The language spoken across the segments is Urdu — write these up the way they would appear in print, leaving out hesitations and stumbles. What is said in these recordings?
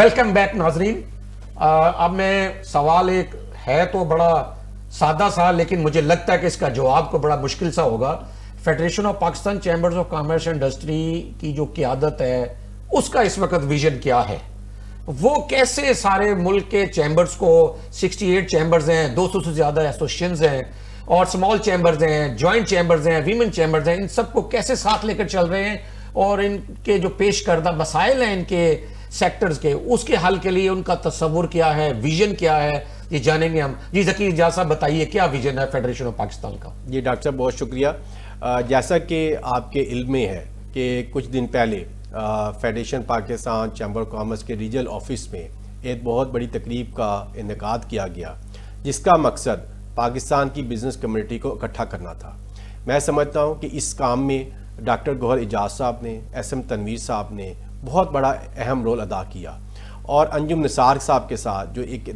ویلکم بیک ناظرین. اب میں سوال ایک ہے تو بڑا سادہ سا، لیکن مجھے لگتا ہے کہ اس کا جواب کو بڑا مشکل سا ہوگا. Federation of Pakistan chambers of commerce industry کی جو قیادت ہے اس کا اس وقت ویژن کیا ہے؟ وہ کیسے سارے ملک کے چیمبرز کو 68 چیمبرز ہیں، 200 سے زیادہ ایسوسیشنز ہیں اور سمال چیمبرز ہیں، جوائنٹ چیمبرز ہیں، ویمن چیمبرز ہیں، ان سب کو کیسے ساتھ لے کر چل رہے ہیں اور ان کے جو پیش کردہ مسائل ہیں ان کے سیکٹرز کے، اس کے حل کے لیے ان کا تصور کیا ہے، ویژن کیا ہے، یہ جانیں گے ہم. جی ذکی اجاز صاحب بتائیے کیا ویژن ہے فیڈریشن آف پاکستان کا؟ جی ڈاکٹر صاحب بہت شکریہ. جیسا کہ آپ کے علم میں ہے کہ کچھ دن پہلے federation Pakistan chamber of commerce کے ریجنل آفس میں ایک بہت بڑی تقریب کا انعقاد کیا گیا جس کا مقصد پاکستان کی بزنس کمیونٹی کو اکٹھا کرنا تھا. میں سمجھتا ہوں کہ اس کام میں ڈاکٹر گوہر اجاز صاحب نے، ایس ایم تنویر صاحب نے بہت بڑا اہم رول ادا کیا، اور انجم نثار صاحب کے ساتھ جو ایک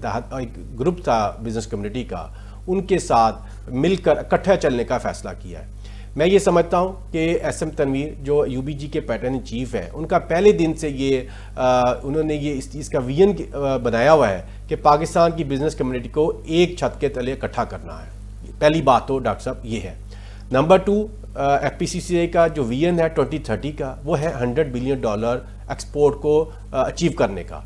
گروپ تھا بزنس کمیونٹی کا، ان کے ساتھ مل کر اکٹھا چلنے کا فیصلہ کیا ہے. میں یہ سمجھتا ہوں کہ ایس ایم تنویر جو یو بی جی کے پیٹرن ان چیف ہیں، ان کا پہلے دن سے انہوں نے یہ اس چیز کا ویژن بنایا ہوا ہے کہ پاکستان کی بزنس کمیونٹی کو ایک چھت کے تلے اکٹھا کرنا ہے. پہلی بات تو ڈاکٹر صاحب یہ ہے. نمبر 2، ایف پی سی سی اے کا جو ویژن ہے 2030 کا، وہ ہے $100 بلین ایکسپورٹ کو اچیو کرنے کا.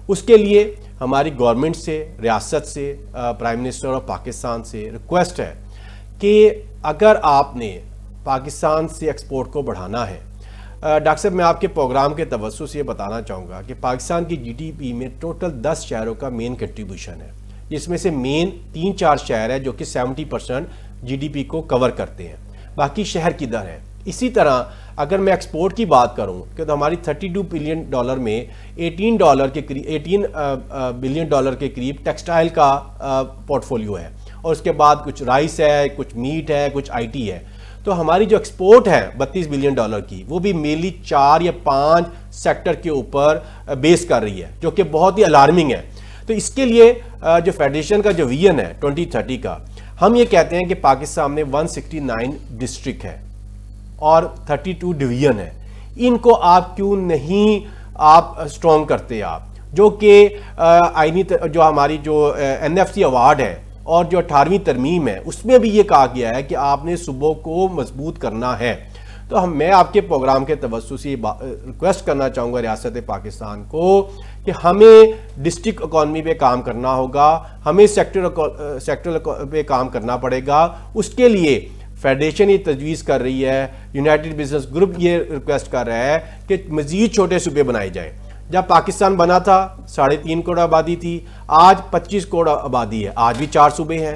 اس کے لیے ہماری گورنمنٹ سے، ریاست سے، پرائم منسٹر آف پاکستان سے ریکویسٹ ہے کہ اگر آپ نے پاکستان سے ایکسپورٹ کو بڑھانا ہے، ڈاکٹر صاحب میں آپ کے پروگرام کے توسط سے یہ بتانا چاہوں گا کہ پاکستان کی جی ڈی پی میں ٹوٹل 10 شہروں کا مین کنٹریبیوشن ہے، جس میں سے مین 3-4 شہر ہے جو کہ 70% جی ڈی پی کو کور کرتے ہیں، باقی شہر کدھر ہے. اسی طرح اگر میں ایکسپورٹ کی بات کروں کہ تو ہماری $32 بلین میں $18 بلین کے قریب ٹیکسٹائل کا پورٹ فولیو ہے، اور اس کے بعد کچھ رائس ہے، کچھ میٹ ہے، کچھ آئی ٹی ہے. تو ہماری جو ایکسپورٹ ہے $32 بلین کی، وہ بھی مینلی 4 یا 5 سیکٹر کے اوپر بیس کر رہی ہے، جو کہ بہت ہی الارمنگ ہے. تو اس کے لیے جو فیڈریشن کا جو ویژن ہے 2030 کا، ہم یہ کہتے ہیں کہ پاکستان میں 169 ڈسٹرکٹ ہے اور 32 ڈویژن ہے. ان کو آپ کیوں نہیں اسٹرانگ کرتے آپ، جو کہ آئینی جو ہماری جو این ایف سی ایوارڈ ہے اور جو 18ویں ترمیم ہے اس میں بھی یہ کہا گیا ہے کہ آپ نے صوبوں کو مضبوط کرنا ہے. تو میں آپ کے پروگرام کے توسط سے ریکویسٹ کرنا چاہوں گا ریاست پاکستان کو کہ ہمیں ڈسٹرکٹ اکانومی پہ کام کرنا ہوگا، ہمیں سیکٹر پہ کام کرنا پڑے گا. اس کے لیے فیڈریشن یہ تجویز کر رہی ہے، یونائٹڈ بزنس گروپ یہ ریکویسٹ کر رہا ہے کہ مزید چھوٹے صوبے بنائے جائیں. جب پاکستان بنا تھا 3.5 کروڑ آبادی تھی، آج 25 کروڑ آبادی ہے، آج بھی 4 صوبے ہیں.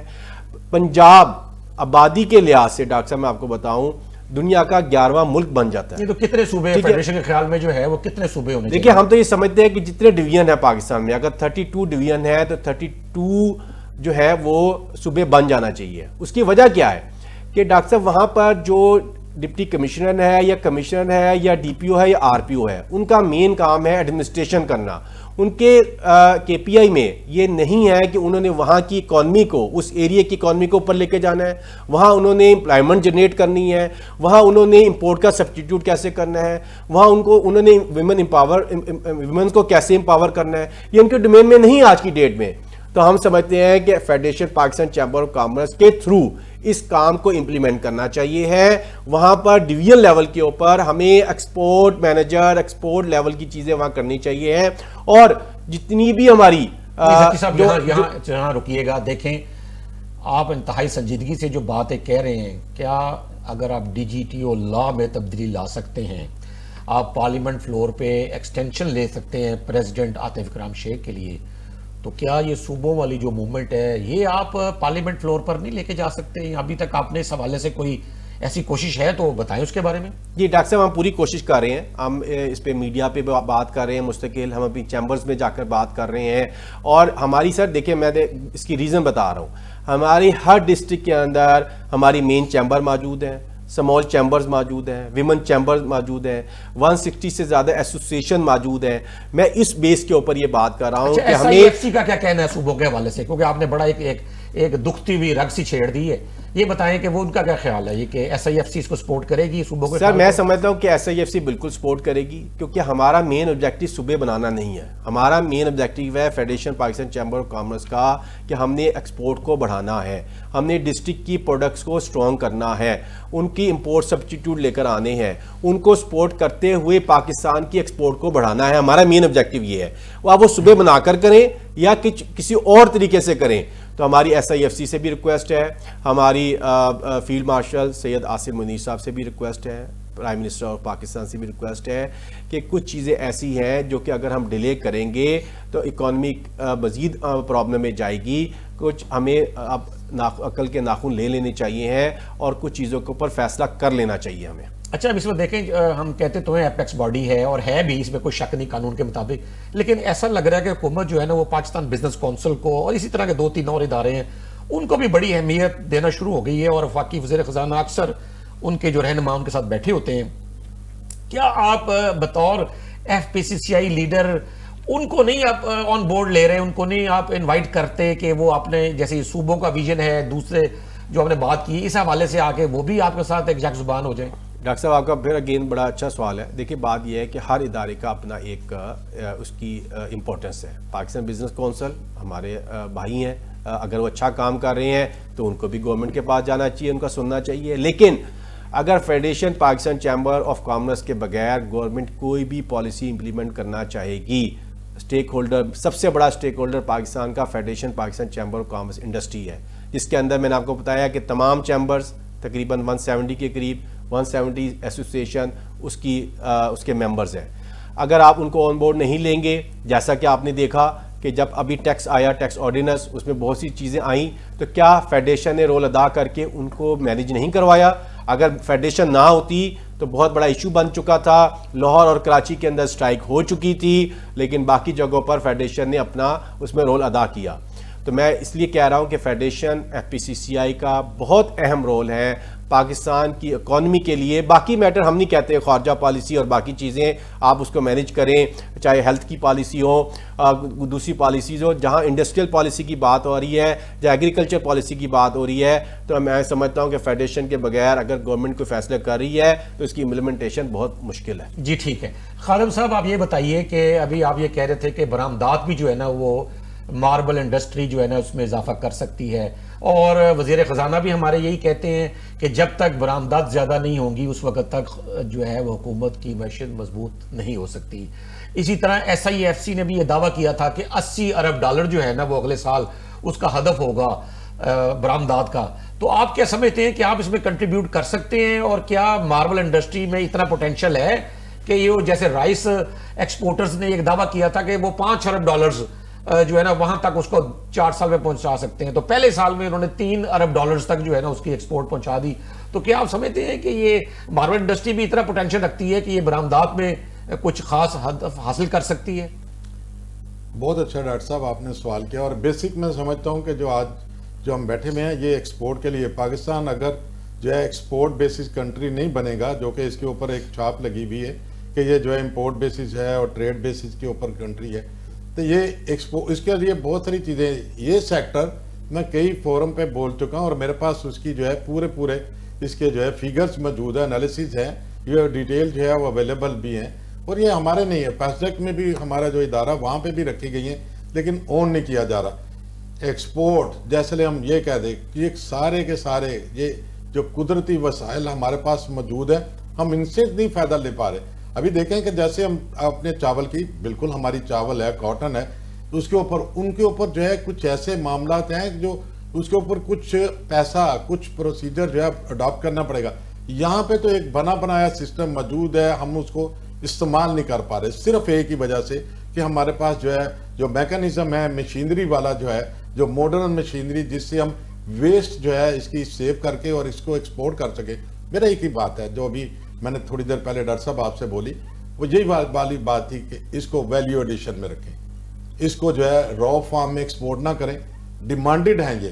پنجاب آبادی کے لحاظ سے ڈاکٹر صاحب میں آپ کو بتاؤں دنیا کا 11واں ملک بن جاتا ہے. یہ تو کتنے صوبے فیڈریشن کے خیال میں جو ہے وہ کتنے صوبے ہونے چاہیے؟ دیکھیں ہم تو یہ سمجھتے ہیں کہ جتنے ڈویژن ہے پاکستان میں، اگر 32 ڈویژن ہے تو 32 جو ہے وہ صوبے بن جانا چاہیے. اس کی وجہ کیا ہے کہ ڈاکٹر صاحب وہاں پر جو ڈپٹی کمشنر ہے یا کمشنر ہے یا ڈی پی او ہے یا آر پی او ہے، ان کا مین کام ہے ایڈمنسٹریشن کرنا. ان کے کے پی آئی میں یہ نہیں ہے کہ انہوں نے وہاں کی اکانومی کو، اس ایریے کی اکانومی کو اوپر لے کے جانا ہے، وہاں انہوں نے امپلائمنٹ جنریٹ کرنی ہے، وہاں انہوں نے امپورٹ کا سبسٹیٹیوٹ کیسے کرنا ہے، وہاں انہوں نے ویمنس کو کیسے امپاور کرنا ہے. یہ ان کے ڈومین میں نہیں آج کی ڈیٹ میں. تو ہم سمجھتے ہیں کہ federation Pakistan chamber of commerce کے تھرو اس کام کو امپلیمنٹ کرنا چاہیے ہے. وہاں پر ڈویژن لیول کے اوپر ہمیں ایکسپورٹ مینیجر، ایکسپورٹ لیول کی چیزیں وہاں کرنی چاہیے ہے. اور جتنی بھی ہماری یہاں رکیے گا، دیکھیں آپ انتہائی سنجیدگی سے جو باتیں کہہ رہے ہیں، کیا اگر آپ ڈی جی ٹی او لا میں تبدیلی لا سکتے ہیں، آپ پارلیمنٹ فلور پہ ایکسٹینشن لے سکتے ہیں پریزیڈنٹ عاطف اکرام شیخ کے لیے، تو کیا یہ صوبوں والی جو موومنٹ ہے یہ آپ پارلیمنٹ فلور پر نہیں لے کے جا سکتے؟ ابھی تک آپ نے اس حوالے سے کوئی ایسی کوشش ہے تو بتائیں اس کے بارے میں. جی ڈاکٹر صاحب ہم پوری کوشش کر رہے ہیں، ہم اس پہ میڈیا پہ بات کر رہے ہیں مستقل، ہم اپنی چیمبرز میں جا کر بات کر رہے ہیں. اور ہماری سر دیکھیں میں اس کی ریزن بتا رہا ہوں، ہماری ہر ڈسٹرکٹ کے اندر ہماری مین چیمبر موجود ہیں، سمال چیمبرز موجود ہیں، ویمن چیمبرز موجود ہیں، 160 سے زیادہ ایسوسیشن موجود ہیں. میں اس بیس کے اوپر یہ بات کر رہا ہوں کہ ہمیں ایف سی کا کیا کہنا ہے صوبوں کے حوالے سے، کیونکہ آپ نے بڑا ایک دکھتی ہوئی رگ سی چھیڑ دی ہے یہ بتائیں کہ وہ ان کا کیا خیال ہے یہ کہ ایس آئی ایف سی اس کو سپورٹ کرے گی صوبوں کو؟ سر میں سمجھتا ہوں کہ ایس آئی ایف سی بالکل سپورٹ کرے گی، کیونکہ ہمارا مین آبجیکٹو صوبے بنانا نہیں ہے. ہمارا مین آبجیکٹو ہے federation Pakistan chamber of commerce کا کہ ہم نے ایکسپورٹ کو بڑھانا ہے، ہم نے ڈسٹرکٹ کی پروڈکٹس کو اسٹرانگ کرنا ہے، ان کی امپورٹ سبسٹیٹیوٹ لے کر آنے ہیں، ان کو سپورٹ کرتے ہوئے پاکستان کی ایکسپورٹ کو بڑھانا ہے. ہمارا مین آبجیکٹو یہ ہے. وہ صوبے بنا کر کریں یا کسی اور طریقے سے کریں. تو ہماری ایس آئی ایف سی سے بھی ریکویسٹ ہے، ہماری فیلڈ مارشل سید عاصم منیر صاحب سے بھی ریکویسٹ ہے، پرائم منسٹر آف پاکستان سے بھی ریکویسٹ ہے کہ کچھ چیزیں ایسی ہیں جو کہ اگر ہم ڈیلے کریں گے تو اکانومی مزید پرابلم میں جائے گی. کچھ ہمیں اب عقل کے ناخن لے لینے چاہیے ہیں اور کچھ چیزوں کے اوپر فیصلہ کر لینا چاہیے ہمیں. اچھا اب اس میں دیکھیں ہم کہتے تو ہیں ایپیکس باڈی ہے اور ہے بھی، اس میں کوئی شک نہیں قانون کے مطابق، لیکن ایسا لگ رہا ہے کہ حکومت جو ہے نا وہ پاکستان بزنس کونسل کو اور اسی طرح کے 2-3 اور ادارے ہیں ان کو بھی بڑی اہمیت دینا شروع ہو گئی ہے، اور وفاقی وزیر خزانہ اکثر ان کے جو رہنما ان کے ساتھ بیٹھے ہوتے ہیں. کیا آپ بطور F P C C I leader in کو نہیں آپ آن بورڈ لے رہے، ان کو نہیں آپ انوائٹ کرتے کہ وہ اپنے جیسے صوبوں کا ویژن ہے، دوسرے جو ہم نے بات کی اس حوالے سے آ کے وہ بھی آپ کے ساتھ ایک یک زبان ہو جائیں؟ ڈاکٹر صاحب آپ کا پھر اگین بڑا اچھا سوال ہے. دیکھیں بات یہ ہے کہ ہر ادارے کا اپنا ایک اس کی امپورٹنس ہے. پاکستان بزنس کونسل ہمارے بھائی ہیں، اگر وہ اچھا کام کر رہے ہیں تو ان کو بھی گورنمنٹ کے پاس جانا چاہیے، ان کا سننا چاہیے. لیکن اگر federation Pakistan chamber of commerce کے بغیر گورنمنٹ کوئی بھی پالیسی امپلیمنٹ کرنا چاہے گی، اسٹیک ہولڈر سب سے بڑا اسٹیک ہولڈر پاکستان کا federation Pakistan chamber of commerce industry ہے، جس کے اندر میں نے آپ کو بتایا کہ تمام چیمبرز تقریباً 170 کے قریب 170 ایسوسیشن اس کے ممبرز ہیں. اگر آپ ان کو آن بورڈ نہیں لیں گے، جیسا کہ آپ نے دیکھا کہ جب ابھی ٹیکس آیا، ٹیکس آرڈیننس، اس میں بہت سی چیزیں آئیں، تو کیا فیڈریشن نے رول ادا کر کے ان کو مینیج نہیں کروایا؟ اگر فیڈریشن نہ ہوتی تو بہت بڑا ایشو بن چکا تھا. لاہور اور کراچی کے اندر سٹرائک ہو چکی تھی، لیکن باقی جگہوں پر فیڈریشن نے اپنا اس میں رول ادا کیا. تو میں اس لیے کہہ رہا ہوں کہ فیڈریشن ایف پی سی سی آئی کا بہت اہم رول ہے پاکستان کی اکانومی کے لیے. باقی میٹر ہم نہیں کہتے، خارجہ پالیسی اور باقی چیزیں آپ اس کو مینیج کریں، چاہے ہیلتھ کی پالیسی ہو، دوسری پالیسیز ہو. جہاں انڈسٹریل پالیسی کی بات ہو رہی ہے یا ایگریکلچر پالیسی کی بات ہو رہی ہے، تو میں سمجھتا ہوں کہ فیڈریشن کے بغیر اگر گورنمنٹ کوئی فیصلہ کر رہی ہے تو اس کی امپلیمنٹیشن بہت مشکل ہے. جی ٹھیک ہے. خادم صاحب آپ یہ بتائیے کہ ابھی آپ یہ کہہ رہے تھے کہ برآمدات بھی جو ہے نا وہ ماربل انڈسٹری جو ہے نا اس میں اضافہ کر سکتی ہے، اور وزیر خزانہ بھی ہمارے یہی کہتے ہیں کہ جب تک برآمدات زیادہ نہیں ہوں گی اس وقت تک جو ہے وہ حکومت کی معیشت مضبوط نہیں ہو سکتی. اسی طرح ایس آئی ایف سی نے بھی یہ دعویٰ کیا تھا کہ $80 ارب جو ہے نا وہ اگلے سال اس کا ہدف ہوگا برآمدات کا. تو آپ کیا سمجھتے ہیں کہ آپ اس میں کنٹریبیوٹ کر سکتے ہیں، اور کیا ماربل انڈسٹری میں اتنا پوٹینشیل ہے کہ یہ جیسے رائس ایکسپورٹرز نے ایک دعویٰ کیا تھا کہ وہ $5 ارب جو ہے نا وہاں تک اس کو 4 سال میں پہنچا سکتے ہیں، تو پہلے سال میں انہوں نے $3 ارب تک جو ہے نا اس کی ایکسپورٹ پہنچا دی. تو کیا آپ سمجھتے ہیں کہ یہ ماربل انڈسٹری بھی اتنا پوٹینشیل رکھتی ہے کہ یہ برآمدات میں کچھ خاص ہدف حاصل کر سکتی ہے؟ بہت اچھا ڈاکٹر صاحب آپ نے سوال کیا، اور بیسک میں سمجھتا ہوں کہ جو ہم بیٹھے ہوئے ہیں یہ ایکسپورٹ کے لیے. پاکستان اگر جو ہے ایکسپورٹ بیسس کنٹری نہیں بنے گا، جو کہ اس کے اوپر ایک چھاپ لگی ہوئی ہے کہ یہ جو ہے امپورٹ بیسس ہے اور ٹریڈ بیسس کے اوپر کنٹری ہے، تو یہ اس کے لیے بہت ساری چیزیں. یہ سیکٹر میں کئی فورم پہ بول چکا ہوں اور میرے پاس اس کی جو ہے پورے اس کے جو ہے فیگرز موجود ہے، انالیسز ہیں، یہ ڈیٹیل جو ہے وہ اویلیبل بھی ہیں. اور یہ ہمارے نہیں ہے، پیسڈیک میں بھی ہمارا جو ادارہ وہاں پہ بھی رکھی گئی ہیں، لیکن اون نہیں کیا جا رہا. ایکسپورٹ جیسے ہم یہ کہہ دیں کہ یہ سارے کے سارے یہ جو قدرتی وسائل ہمارے پاس موجود ہیں، ہم ان سے نہیں فائدہ لے پا رہے. ابھی دیکھیں کہ جیسے ہم اپنے چاول کی، بالکل ہماری چاول ہے، کاٹن ہے، تو اس کے اوپر ان کے اوپر جو ہے کچھ ایسے معاملات ہیں جو اس کے اوپر کچھ پیسہ، کچھ پروسیجر جو ہے اڈاپٹ کرنا پڑے گا. یہاں پہ تو ایک بنا بنایا سسٹم موجود ہے، ہم اس کو استعمال نہیں کر پا رہے، صرف ایک ہی وجہ سے کہ ہمارے پاس جو ہے جو میکانزم ہے مشینری والا جو ہے، جو ماڈرن مشینری جس سے ہم ویسٹ جو ہے اس کی سیو کر کے اور اس کو ایکسپورٹ کر سکے. میرا ایک ہی بات ہے جو ابھی میں نے تھوڑی دیر پہلے ڈاکٹر صاحب آپ سے بولی، وہ یہی والی بات تھی کہ اس کو ویلیو ایڈیشن میں رکھیں، اس کو جو ہے را فارم میں ایکسپورٹ نہ کریں. ڈیمانڈڈ ہیں، یہ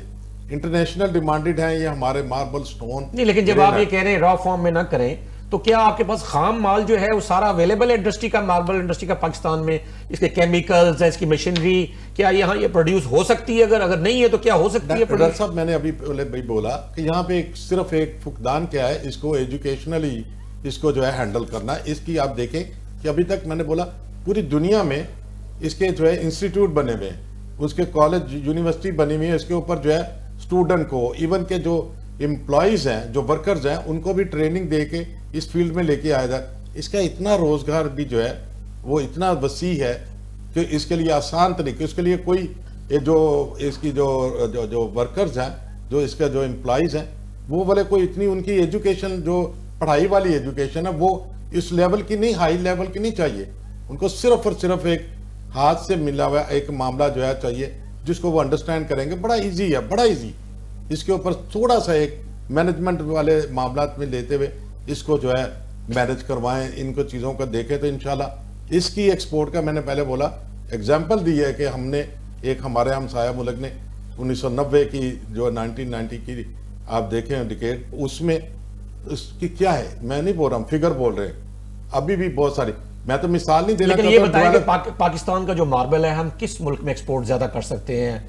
انٹرنیشنل ڈیمانڈڈ ہیں، یہ ہمارے ماربل سٹون نہیں. لیکن جب آپ یہ کہہ رہے ہیں را فارم میں نہ کریں تو کیا آپ کے پاس خام مال جو ہے وہ سارا اویلیبل ہے انڈسٹری کا، ماربل انڈسٹری کا پاکستان میں؟ اس کے کیمیکلز ہیں، اس کی مشینری، کیا یہاں یہ پروڈیوس ہو سکتی ہے؟ اگر نہیں ہے تو کیا ہو سکتی ہے؟ ڈاکٹر صاحب میں نے ابھی پہلے بھی بولا کہ یہاں پہ صرف ایک فقدان کیا ہے، اس کو ایجوکیشنلی اس کو جو ہے ہینڈل کرنا. اس کی آپ دیکھیں کہ ابھی تک میں نے بولا پوری دنیا میں اس کے جو ہے انسٹیٹیوٹ بنے ہوئے ہیں، اس کے کالج یونیورسٹی بنی ہوئی ہے، اس کے اوپر جو ہے اسٹوڈنٹ کو، ایون کہ جو امپلائیز ہیں، جو ورکرز ہیں، ان کو بھی ٹریننگ دے کے اس فیلڈ میں لے کے آیا جائے. اس کا اتنا روزگار بھی جو ہے وہ اتنا وسیع ہے کہ اس کے لیے آسان طریقے، اس کے لیے کوئی جو اس کی جو ورکرز ہیں، جو اس کا جو امپلائیز ہیں، وہ بولے کوئی اتنی ان کی ایجوکیشن، جو پڑھائی والی ایجوکیشن ہے، وہ اس لیول کی نہیں، ہائی لیول کی نہیں چاہیے. ان کو صرف اور صرف ایک ہاتھ سے ملا ہوا ایک معاملہ جو ہے چاہیے جس کو وہ انڈرسٹینڈ کریں گے. بڑا ایزی ہے، بڑا ایزی. اس کے اوپر تھوڑا سا ایک مینجمنٹ والے معاملات میں لیتے ہوئے اس کو جو ہے مینج کروائیں، ان کو چیزوں کو دیکھیں تو انشاءاللہ اس کی ایکسپورٹ کا میں نے پہلے بولا ایگزامپل دی ہے کہ ہم نے ایک ہمارے ہمسایہ ملک نے 1990 کی جو 1990 کی آپ دیکھیں ڈیکیڈ، اس میں اس کی کیا ہے، میں نہیں بول رہا ہوں، فگر بول رہے ہیں ابھی بھی بہت ساری. میں تو مثال نہیں دینا لیکن یہ بتائیں کہ پاکستان کا جو ماربل ہے ہم کس ملک میں ایکسپورٹ زیادہ کر سکتے ہیں؟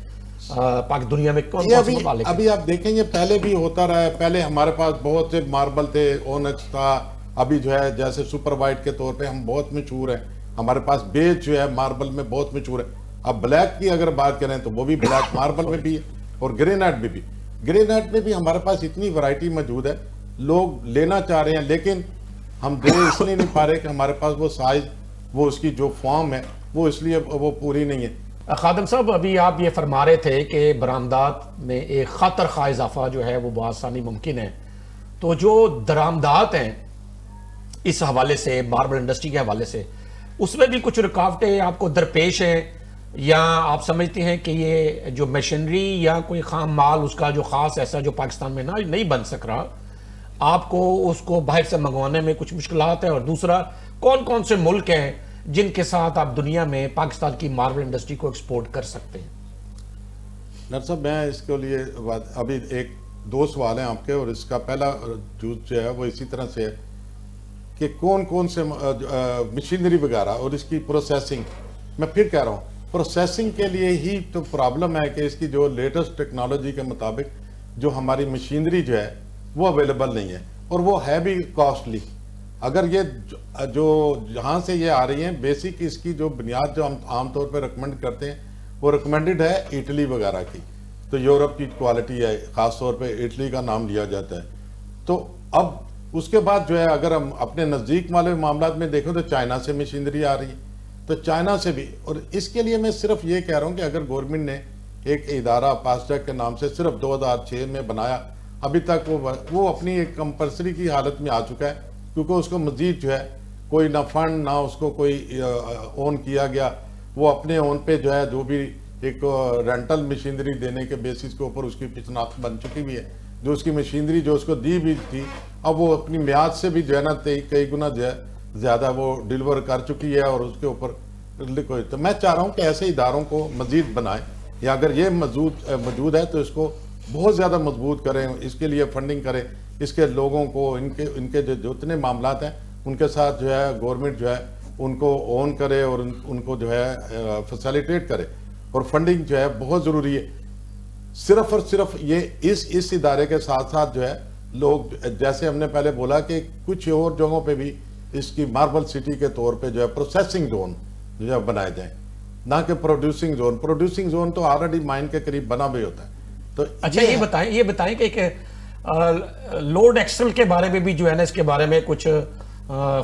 دنیا میں کون کون سے ممالک؟ ابھی آپ دیکھیں یہ پہلے بھی ہوتا رہا ہے. پہلے ہمارے پاس بہت سے ماربل تھے، اونکس تھا. ابھی جو ہے جیسے سپر وائٹ کے طور پہ ہم بہت مشہور ہیں. ہمارے پاس بیج جو ہے ماربل میں بہت مشہور ہے. اب بلیک کی اگر بات کریں تو وہ بھی بلیک ماربل میں بھی ہے، اور گرینائٹ بھی. گرینائٹ میں بھی ہمارے پاس اتنی ورائٹی موجود ہے، لوگ لینا چاہ رہے ہیں لیکن ہم دے اس لیے نہیں پا رہے کہ ہمارے پاس وہ سائز، وہ اس کی جو فارم ہے وہ اس لیے وہ پوری نہیں ہے. خادم صاحب ابھی آپ یہ فرما رہے تھے کہ برآمدات میں ایک خاطر خواہ اضافہ جو ہے وہ بآسانی ممکن ہے. تو جو درآمدات ہیں اس حوالے سے، ماربل انڈسٹری کے حوالے سے، اس میں بھی کچھ رکاوٹیں آپ کو درپیش ہیں، یا آپ سمجھتے ہیں کہ یہ جو مشینری یا کوئی خام مال اس کا جو خاص ایسا جو پاکستان میں نہیں بن سک رہا، آپ کو اس کو باہر سے منگوانے میں کچھ مشکلات ہیں؟ اور دوسرا، کون کون سے ملک ہیں جن کے ساتھ آپ دنیا میں پاکستان کی ماربل انڈسٹری کو ایکسپورٹ کر سکتے ہیں؟ ڈاکٹر صاحب میں اس کے لیے ابھی دو سوال ہیں آپ کے، اور اس کا پہلا جو ہے وہ اسی طرح سے ہے کہ کون کون سے مشینری وغیرہ اور اس کی پروسیسنگ. میں پھر کہہ رہا ہوں پروسیسنگ کے لیے ہی تو پرابلم ہے کہ اس کی جو لیٹسٹ ٹیکنالوجی کے مطابق جو ہماری مشینری جو ہے وہ اویلیبل نہیں ہے، اور وہ ہے بھی کاسٹلی. اگر یہ جو جہاں سے یہ آ رہی ہیں بیسک اس کی جو بنیاد جو ہم عام طور پہ ریکمینڈ کرتے ہیں وہ ریکمینڈڈ ہے اٹلی وغیرہ کی، تو یورپ کی کوالٹی ہے، خاص طور پہ اٹلی کا نام لیا جاتا ہے. تو اب اس کے بعد جو ہے اگر ہم اپنے نزدیک والے معاملات میں دیکھیں تو چائنا سے مشینری آ رہی ہے، تو چائنا سے بھی. اور اس کے لیے میں صرف یہ کہہ رہا ہوں کہ اگر گورنمنٹ نے ایک ادارہ پاسٹیک کے نام سے صرف 2006 میں بنایا، ابھی تک وہ اپنی ایک کمپلسری کی حالت میں آ چکا ہے، کیونکہ اس کو مزید جو ہے کوئی نہ فنڈ نہ اس کو کوئی اون کیا گیا. وہ اپنے اون پہ جو ہے جو بھی ایک رینٹل مشینری دینے کے بیسس کے اوپر اس کی شناخت بن چکی ہوئی ہے. جو اس کی مشینری جو اس کو دی بھی تھی اب وہ اپنی میعاد سے بھی جو ہے نا کئی گنا جو ہے زیادہ وہ ڈیلیور کر چکی ہے، اور اس کے اوپر تو میں چاہ رہا ہوں کہ ایسے اداروں کو مزید بنائیں، یا اگر یہ موجود ہے تو اس کو بہت زیادہ مضبوط کریں، اس کے لیے فنڈنگ کریں، اس کے لوگوں کو ان کے جو اتنے معاملات ہیں ان کے ساتھ جو ہے گورنمنٹ جو ہے ان کو اون کرے اور ان کو جو ہے فیسیلیٹیٹ کرے. اور فنڈنگ جو ہے بہت ضروری ہے. صرف اور صرف یہ اس ادارے کے ساتھ ساتھ جو ہے لوگ، جیسے ہم نے پہلے بولا کہ کچھ اور جگہوں پہ بھی اس کی ماربل سٹی کے طور پہ جو ہے پروسیسنگ زون جو ہے بنائے جائیں، نہ کہ پروڈیوسنگ زون. پروڈیوسنگ زون تو آلریڈی مائن کے قریب بنا بھی ہوتا ہے. تو اچھا یہ بتائیں کہ لوڈ ایکسل کے بارے میں بھی جو ہے نا اس کے بارے میں کچھ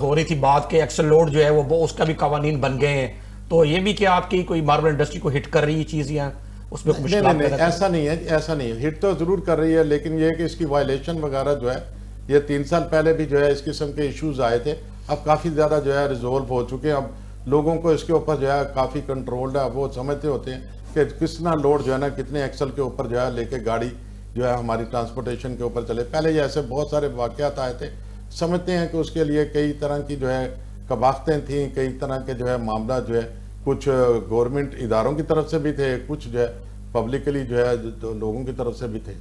ہو رہی تھی بات کہ ایکسل لوڈ جو ہے وہ اس کا بھی قوانین بن گئے ہیں، تو یہ بھی کیا آپ کی کوئی ماربل انڈسٹری کو ہٹ کر رہی ہے چیز، یا اس میں کچھ نہیں ایسا نہیں ہے. ہٹ تو ضرور کر رہی ہے، لیکن یہ کہ اس کی وائلیشن وغیرہ جو ہے یہ 3 سال پہلے بھی جو ہے اس قسم کے ایشوز آئے تھے، اب کافی زیادہ جو ہے ریزولو ہو چکے ہیں. اب لوگوں کو اس کے اوپر جو ہے کافی کنٹرولڈ ہے، وہ سمجھتے ہوتے ہیں کہ کتنا لوڈ جو ہے نا کتنے ایکسل کے اوپر جو ہے لے کے گاڑی جو ہے ہماری ٹرانسپورٹیشن کے اوپر چلے. پہلے یہ ایسے بہت سارے واقعات آئے تھے، سمجھتے ہیں کہ اس کے لیے کئی طرح کی جو ہے قباختیں تھیں، کئی طرح کے جو ہے معاملات جو ہے کچھ گورنمنٹ اداروں کی طرف سے بھی تھے، کچھ جو ہے پبلکلی جو ہے لوگوں کی طرف سے بھی تھے.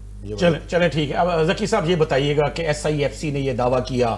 چلیں ٹھیک ہے. اب ذکی صاحب یہ بتائیے گا کہ SIFC نے یہ دعویٰ کیا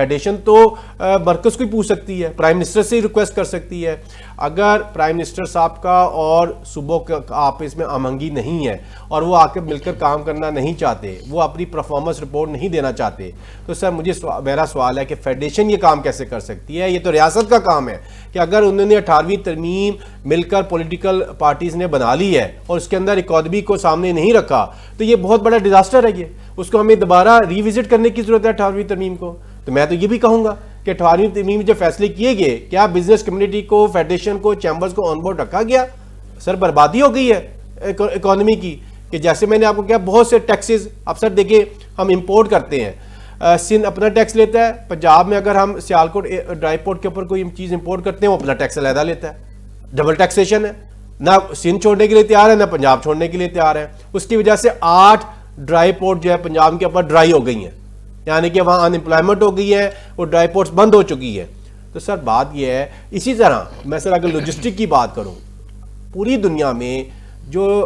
فیڈریشن تو مرکز کو ہی پوچھ سکتی ہے, پرائم منسٹر سے ہی ریکویسٹ کر سکتی ہے. اگر پرائم منسٹر صاحب کا اور صوبوں کا آپس میں آہنگی نہیں ہے اور وہ آ کے مل کر کام کرنا نہیں چاہتے, وہ اپنی پرفارمنس رپورٹ نہیں دینا چاہتے, تو سر میرا سوال ہے کہ فیڈریشن یہ کام کیسے کر سکتی ہے؟ یہ تو ریاست کا کام ہے کہ اگر انہوں نے 18ویں ترمیم مل کر پولیٹیکل پارٹیز نے بنا لی ہے اور اس کے اندر اکانومی کو سامنے نہیں رکھا, تو یہ بہت بڑا ڈیزاسٹر ہے. یہ اس کو ہمیں دوبارہ ری وزٹ کرنے کی ضرورت ہے 18ویں ترمیم کو. تو میں تو یہ بھی کہوں گا کہ 18ویں ترمیم میں جو فیصلے کیے گئے, کیا بزنس کمیونٹی کو, فیڈریشن کو, چیمبرز کو آن بورڈ رکھا گیا؟ سر بربادی ہو گئی ہے اکانومی کی. کہ جیسے میں نے آپ کو کہا بہت سے ٹیکسز, اب سر دیکھیں ہم امپورٹ کرتے ہیں, سندھ اپنا ٹیکس لیتا ہے, پنجاب میں اگر ہم سیالکوٹ ڈرائی پورٹ کے اوپر کوئی چیز امپورٹ کرتے ہیں وہ اپنا ٹیکس علیحدہ لیتا ہے. ڈبل ٹیکسیشن ہے, نہ سندھ چھوڑنے کے لیے تیار ہے نہ پنجاب چھوڑنے کے لیے تیار ہے. اس کی وجہ سے 8 ڈرائی پورٹ جو ہے پنجاب کے اوپر ڈرائی ہو گئی ہیں, یعنی کہ وہاں ان امپلائمنٹ ہو گئی ہے, وہ ڈرائی پورٹس بند ہو چکی ہے. تو سر بات یہ ہے, اسی طرح میں سر اگر لوجسٹک کی بات کروں, پوری دنیا میں جو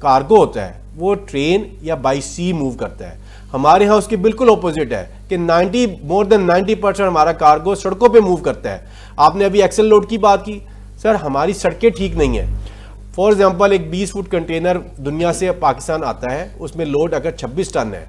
کارگو ہوتا ہے وہ ٹرین یا بائی سی موو کرتا ہے. ہمارے ہاں اس کے بالکل اپوزٹ ہے کہ مور دین 90% ہمارا کارگو سڑکوں پہ موو کرتا ہے. آپ نے ابھی ایکسل لوڈ کی بات کی, سر ہماری سڑکیں ٹھیک نہیں ہیں. فار ایگزامپل ایک 20 فٹ کنٹینر دنیا سے پاکستان آتا ہے, اس میں لوڈ اگر 26 ٹن ہے,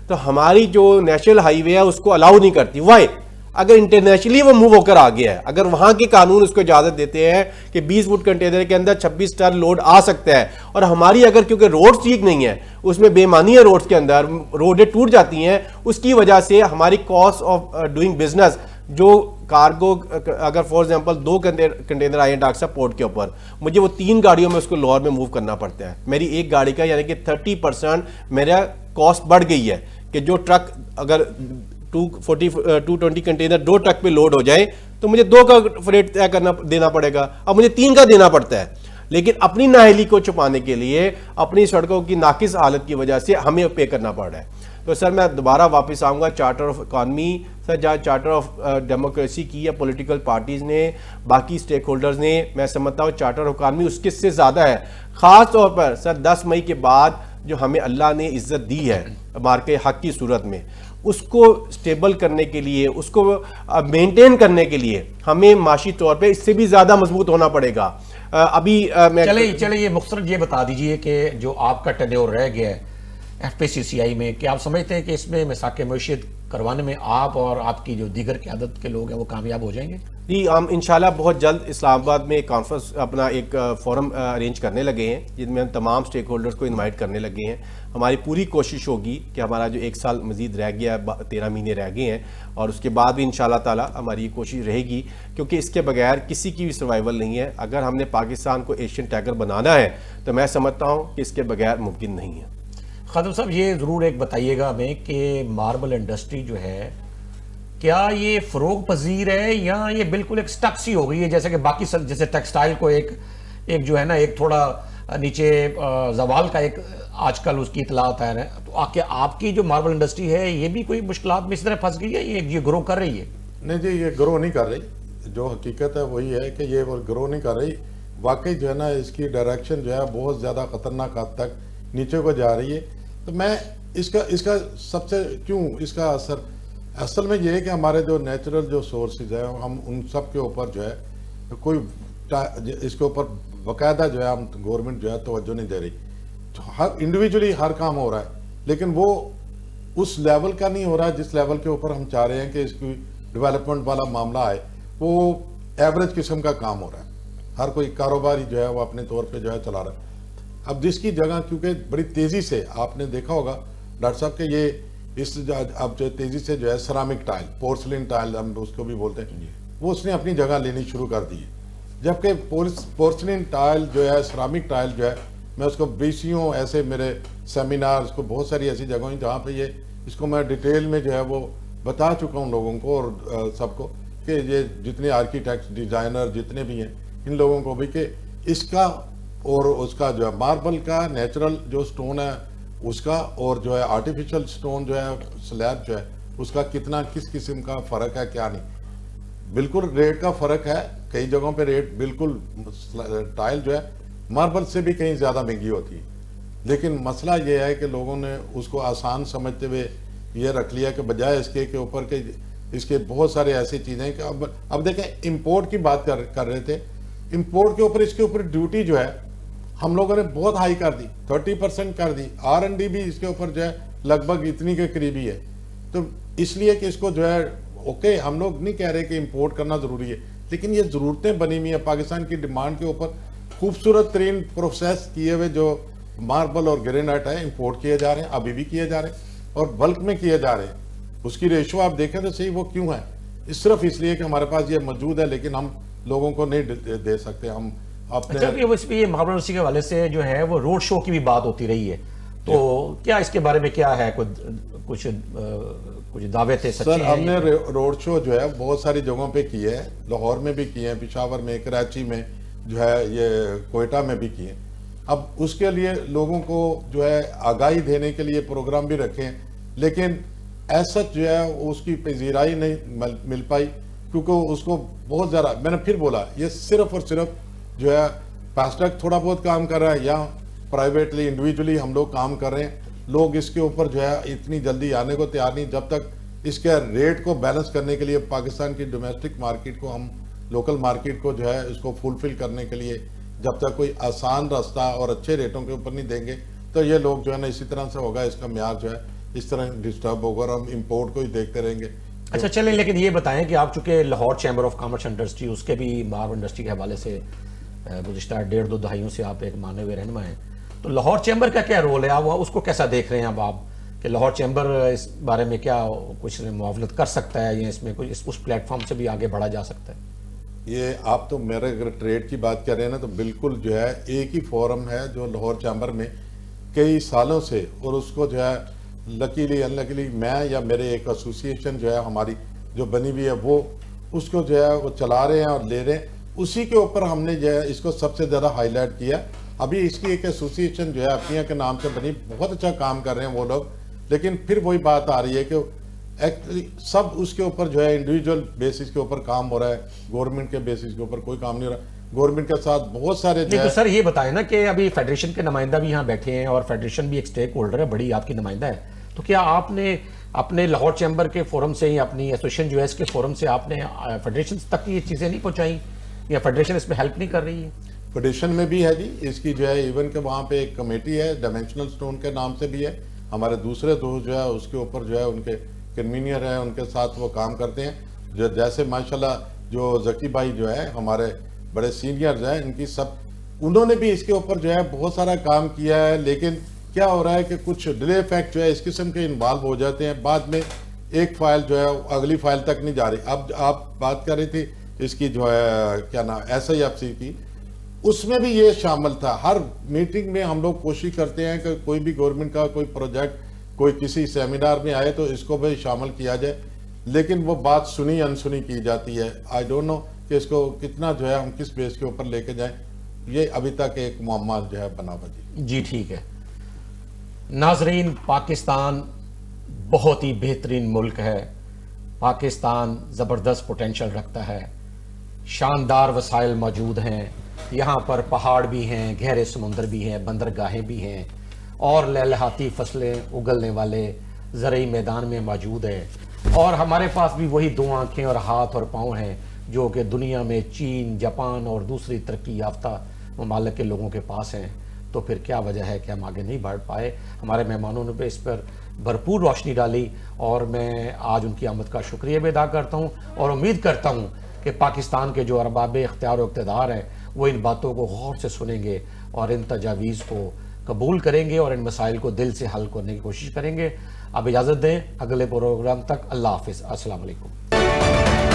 تو ہماری جو نیشنل ہائی وے ہے اس کو الاؤ نہیں کرتی. وائی؟ اگر انٹرنیشنلی وہ موو ہو کر آ گیا ہے, اگر وہاں کے قانون اس کو اجازت دیتے ہیں کہ 20 فٹ کنٹینر کے اندر 26 ٹن لوڈ آ سکتا ہے, اور ہماری اگر کیونکہ روڈ ٹھیک نہیں ہے, اس میں بے ایمانی ہے روڈز کے اندر, روڈیں ٹوٹ جاتی ہیں, اس کی وجہ سے ہماری کاسٹ آف ڈوئنگ بزنس, جو کارگو اگر فار ایگزامپل 2 کنٹینر آئے ہیں ڈاکٹر صاحب پورٹ کے اوپر, مجھے وہ 3 گاڑیوں میں اس کو لاہور میں موو کرنا پڑتا ہے. میری ایک گاڑی کا یعنی کہ 30% میرا کاسٹ بڑھ گئی ہے, کہ جو ٹرک اگر 220 کنٹینر 2 ٹرک پہ لوڈ ہو جائے تو مجھے 2 کا فریٹ طے دینا پڑے گا, اب مجھے 3 کا دینا پڑتا ہے. لیکن اپنی نااہلی کو چھپانے کے لیے, اپنی سڑکوں کی ناقص حالت کی وجہ سے ہمیں پے کرنا پڑ رہا ہے. تو سر میں دوبارہ واپس آؤں گا چارٹر آف اکانومی. سر جہاں چارٹر آف ڈیموکریسی کی ہے پولیٹیکل پارٹیز نے, باقی اسٹیک ہولڈرز نے, میں سمجھتا ہوں چارٹر آف اکانومی اس کے سے زیادہ ہے. خاص طور پر سر 10 مئی کے بعد جو ہمیں اللہ نے عزت دی ہے مارکے حق کی صورت میں, اس کو سٹیبل کرنے کے لیے, اس کو مینٹین کرنے کے لیے ہمیں معاشی طور پہ اس سے بھی زیادہ مضبوط ہونا پڑے گا. ابھی میں چلے یہ مختصر یہ بتا دیجئے کہ جو آپ کا ٹینیور رہ گیا ہے ایف پی سی سی آئی میں, کیا آپ سمجھتے ہیں کہ اس میں مساق معیشت کروانے میں آپ اور آپ کی جو دیگر قیادت کے لوگ ہیں وہ کامیاب ہو جائیں گے؟ جی, ہم انشاءاللہ بہت جلد اسلام آباد میں ایک کانفرنس اپنا ایک فورم ارینج کرنے لگے ہیں, جن میں ہم تمام سٹیک ہولڈرز کو انوائٹ کرنے لگے ہیں. ہماری پوری کوشش ہوگی کہ ہمارا جو 1 سال مزید رہ گیا ہے, 13 مہینے رہ گئے ہیں, اور اس کے بعد بھی انشاءاللہ تعالی ہماری کوشش رہے گی, کیونکہ اس کے بغیر کسی کی بھی سروائیول نہیں ہے. اگر ہم نے پاکستان کو ایشین ٹائگر بنانا ہے تو میں سمجھتا ہوں کہ اس کے بغیر ممکن نہیں ہے. خادم صاحب یہ ضرور ایک بتائیے گا ہمیں کہ ماربل انڈسٹری جو ہے کیا یہ فروغ پذیر ہے یا یہ بالکل ایک سٹک سی ہو گئی ہے, جیسے کہ باقی جیسے ٹیکسٹائل کو ایک جو ہے نا ایک تھوڑا نیچے زوال کا ایک آج کل اس کی اطلاعات آ رہے ہیں, تو آپ کی جو ماربل انڈسٹری ہے یہ بھی کوئی مشکلات میں اس طرح پھنس گئی ہے, یہ گرو کر رہی ہے؟ نہیں جی, یہ گرو نہیں کر رہی. جو حقیقت ہے وہی ہے کہ یہ گرو نہیں کر رہی. واقعی جو ہے نا اس کی ڈائریکشن جو ہے بہت زیادہ خطرناک حد تک نیچے کو جا رہی ہے. تو میں اس کا سب سے کیوں اس کا اصل میں یہ ہے کہ ہمارے جو نیچرل جو سورسز ہیں ہم ان سب کے اوپر جو ہے کوئی اس کے اوپر باقاعدہ جو ہے ہم گورنمنٹ جو ہے توجہ نہیں دے رہی. ہر انڈیویجولی ہر کام ہو رہا ہے, لیکن وہ اس لیول کا نہیں ہو رہا ہے جس لیول کے اوپر ہم چاہ رہے ہیں کہ اس کی ڈیولپمنٹ والا معاملہ آئے. وہ ایوریج قسم کا کام ہو رہا ہے, ہر کوئی کاروباری جو ہے وہ اپنے طور پہ جو ہے چلا رہا ہے. اب جس کی جگہ کیونکہ بڑی تیزی سے آپ نے دیکھا ہوگا ڈاکٹر صاحب کہ یہ اب جو تیزی سے جو ہے سرامک ٹائل, پورسلین ٹائل ہم اس کو بھی بولتے ہیں, وہ اس نے اپنی جگہ لینی شروع کر دی ہے. جبکہ پورسلین ٹائل جو ہے, سرامک ٹائل جو ہے, میں اس کو بیسیوں ایسے میرے سیمینار, اس کو بہت ساری ایسی جگہوں ہیں جہاں پہ یہ اس کو میں ڈیٹیل میں جو ہے وہ بتا چکا ہوں لوگوں کو اور سب کو کہ یہ جتنے آرکیٹیکٹ ڈیزائنر جتنے بھی ہیں ان لوگوں کو بھی کہ اس کا اور اس کا جو ہے ماربل کا نیچرل جو سٹون ہے اس کا اور جو ہے آرٹیفیشل سٹون جو ہے سلیب جو ہے اس کا کتنا کس قسم کا فرق ہے کیا نہیں. بالکل ریٹ کا فرق ہے, کئی جگہوں پہ ریٹ بالکل ٹائل جو ہے ماربل سے بھی کہیں زیادہ مہنگی ہوتی ہے. لیکن مسئلہ یہ ہے کہ لوگوں نے اس کو آسان سمجھتے ہوئے یہ رکھ لیا کہ بجائے اس کے اوپر کہ اس کے بہت سارے ایسی چیزیں کہ اب دیکھیں امپورٹ کی بات کر رہے تھے. امپورٹ کے اوپر اس کے اوپر ڈیوٹی جو ہے ہم لوگوں نے بہت ہائی کر دی, 30% کر دی. R&D بھی اس کے اوپر جو ہے لگ بھگ اتنی کے قریبی ہے. تو اس لیے کہ اس کو جو ہے اوکے ہم لوگ نہیں کہہ رہے کہ امپورٹ کرنا ضروری ہے, لیکن یہ ضرورتیں بنی ہوئی ہیں پاکستان کی ڈیمانڈ کے اوپر. خوبصورت ترین پروسیس کیے ہوئے جو ماربل اور گرینائٹ ہے امپورٹ کیے جا رہے ہیں, ابھی بھی کیے جا رہے ہیں اور بلک میں کیے جا رہے ہیں. اس کی ریشو آپ دیکھیں تو صحیح وہ کیوں ہے, صرف اس لیے کہ ہمارے پاس یہ موجود ہے لیکن ہم لوگوں کو نہیں دے سکتے. ہم اپنے یہ ماربل یونیورسٹی کے حوالے سے جو ہے وہ روڈ شو کی بھی بات ہوتی رہی ہے, تو کیا اس کے بارے میں کیا ہے, کچھ دعوے تھے سچے ہیں؟ سر ہم نے روڈ شو جو ہے بہت ساری جگہوں پہ کیے ہیں, لاہور میں بھی کیے ہیں, پشاور میں, کراچی میں جو ہے, یہ کوئٹہ میں بھی کیے ہیں. اب اس کے لیے لوگوں کو جو ہے آگاہی دینے کے لیے پروگرام بھی رکھے ہیں, لیکن ایسا جو ہے اس کی پذیرائی نہیں مل پائی کیونکہ اس کو بہت زیادہ, میں نے پھر بولا, یہ صرف اور صرف جو ہے فاسٹیگ تھوڑا بہت کام کر رہا ہے یا پرائیویٹلی انڈیویجولی ہم لوگ کام کر رہے ہیں. لوگ اس کے اوپر جو ہے اتنی جلدی آنے کو تیار نہیں, جب تک اس کے ریٹ کو بیلنس کرنے کے لیے پاکستان کی ڈومیسٹک مارکیٹ کو, ہم لوکل مارکیٹ کو جو ہے اس کو فلفل کرنے کے لیے جب تک کوئی آسان راستہ اور اچھے ریٹوں کے اوپر نہیں دیں گے تو یہ لوگ جو ہے نا اسی طرح سے ہوگا, اس کا معیار جو ہے اس طرح ڈسٹرب ہوگا اور ہم امپورٹ کو ہی دیکھتے رہیں گے. اچھا چلیں, لیکن یہ بتائیں کہ آپ چونکہ Lahore chamber of commerce industry, اس کے بھی ماربل انڈسٹری کے حوالے سے گزشتہ 1.5-2 دہائیوں سے آپ ایک مانے ہوئے رہنما ہیں, تو لاہور چیمبر کا کیا رول ہے, آپ اس کو کیسا دیکھ رہے ہیں اب آپ, کہ لاہور چیمبر اس بارے میں کیا کچھ معاونت کر سکتا ہے یا اس میں کچھ اس پلیٹ فارم سے بھی آگے بڑھا جا سکتا ہے؟ یہ آپ تو میرے اگر ٹریڈ کی بات کر رہے ہیں نا تو بالکل جو ہے ایک ہی فورم ہے جو لاہور چیمبر میں کئی سالوں سے, اور اس کو جو ہے لکیلی انلکیلی میں یا میرے ایک ایسوسیشن جو ہے ہماری جو بنی ہوئی ہے وہ اس کو جو ہے وہ چلا رہے ہیں اور لے رہے ہیں. اسی کے اوپر ہم نے جو ہے اس کو سب سے زیادہ ہائی لائٹ کیا. ابھی اس کی ایک ایسوسیشن جو ہے اپنیا کے نام سے بنی, بہت اچھا کام کر رہے ہیں وہ لوگ, لیکن پھر وہی بات آ رہی ہے کہ سب اس کے اوپر جو ہے انڈیویجول بیسس کے اوپر کام ہو رہا ہے, گورنمنٹ کے بیسس کے اوپر کوئی کام نہیں ہو رہا. گورنمنٹ کے ساتھ بہت سارے نہیں تو سر یہ بتائیں نا کہ ابھی فیڈریشن کے نمائندہ بھی یہاں بیٹھے ہیں اور فیڈریشن بھی ایک سٹیک ہولڈر ہے, بڑی آپ کی نمائندہ ہے, تو کیا آپ نے اپنے لاہور چیمبر کے فورم سے یا اپنی ایسوسیشن جو ہے اس کے فورم سے آپ نے فیڈریشن تک یہ چیزیں نہیں پہنچائیں یا فیڈریشن اس میں ہیلپ نہیں کر رہی ہے؟ فیڈریشن میں بھی ہے جی, اس کی جو ہے ایون کہ وہاں پہ ایک کمیٹی ہے ڈائمینشنل سٹون کے نام سے بھی ہے, ہمارے دوسرے دوست جو ہے اس کے اوپر جو ہے ان کے کنوینئر ہیں, ان کے ساتھ وہ کام کرتے ہیں. جو جیسے ماشاءاللہ جو ذکی بھائی جو ہے ہمارے بڑے سینئرز ہیں, ان کی سب انہوں نے بھی اس کے اوپر جو ہے بہت سارا کام کیا ہے, لیکن کیا ہو رہا ہے کہ کچھ ڈیلے افیکٹ جو ہے اس قسم کے انوالو ہو جاتے ہیں, بعد میں ایک فائل جو ہے اگلی فائل تک نہیں جا رہی. اب آپ بات کر رہی تھی اس کی جو ہے کیا نام SIFC کی, اس میں بھی یہ شامل تھا. ہر میٹنگ میں ہم لوگ کوشش کرتے ہیں کہ کوئی بھی گورنمنٹ کا کوئی پروجیکٹ کوئی کسی سیمینار میں آئے تو اس کو بھی شامل کیا جائے, لیکن وہ بات سنی انسنی کی جاتی ہے. آئی ڈونٹ نو کہ اس کو کتنا جو ہے ہم کس بیس کے اوپر لے کے جائیں, یہ ابھی تک ایک معمہ جو ہے بنا ہوا. جی ٹھیک ہے. ناظرین, پاکستان بہت ہی بہترین ملک ہے, پاکستان زبردست پوٹینشل رکھتا ہے, شاندار وسائل موجود ہیں, یہاں پر پہاڑ بھی ہیں, گہرے سمندر بھی ہیں, بندرگاہیں بھی ہیں, اور لہلہاتی فصلیں اگلنے والے زرعی میدان میں موجود ہے, اور ہمارے پاس بھی وہی 2 آنکھیں اور ہاتھ اور پاؤں ہیں جو کہ دنیا میں چین, جاپان اور دوسری ترقی یافتہ ممالک کے لوگوں کے پاس ہیں. تو پھر کیا وجہ ہے کہ ہم آگے نہیں بڑھ پائے؟ ہمارے مہمانوں نے بھی اس پر بھرپور روشنی ڈالی اور میں آج ان کی آمد کا شکریہ بھی ادا کرتا ہوں, اور امید کرتا ہوں کہ پاکستان کے جو ارباب اختیار و اقتدار ہیں وہ ان باتوں کو غور سے سنیں گے اور ان تجاویز کو قبول کریں گے اور ان مسائل کو دل سے حل کرنے کی کوشش کریں گے. اب اجازت دیں, اگلے پروگرام تک اللہ حافظ. السلام علیکم.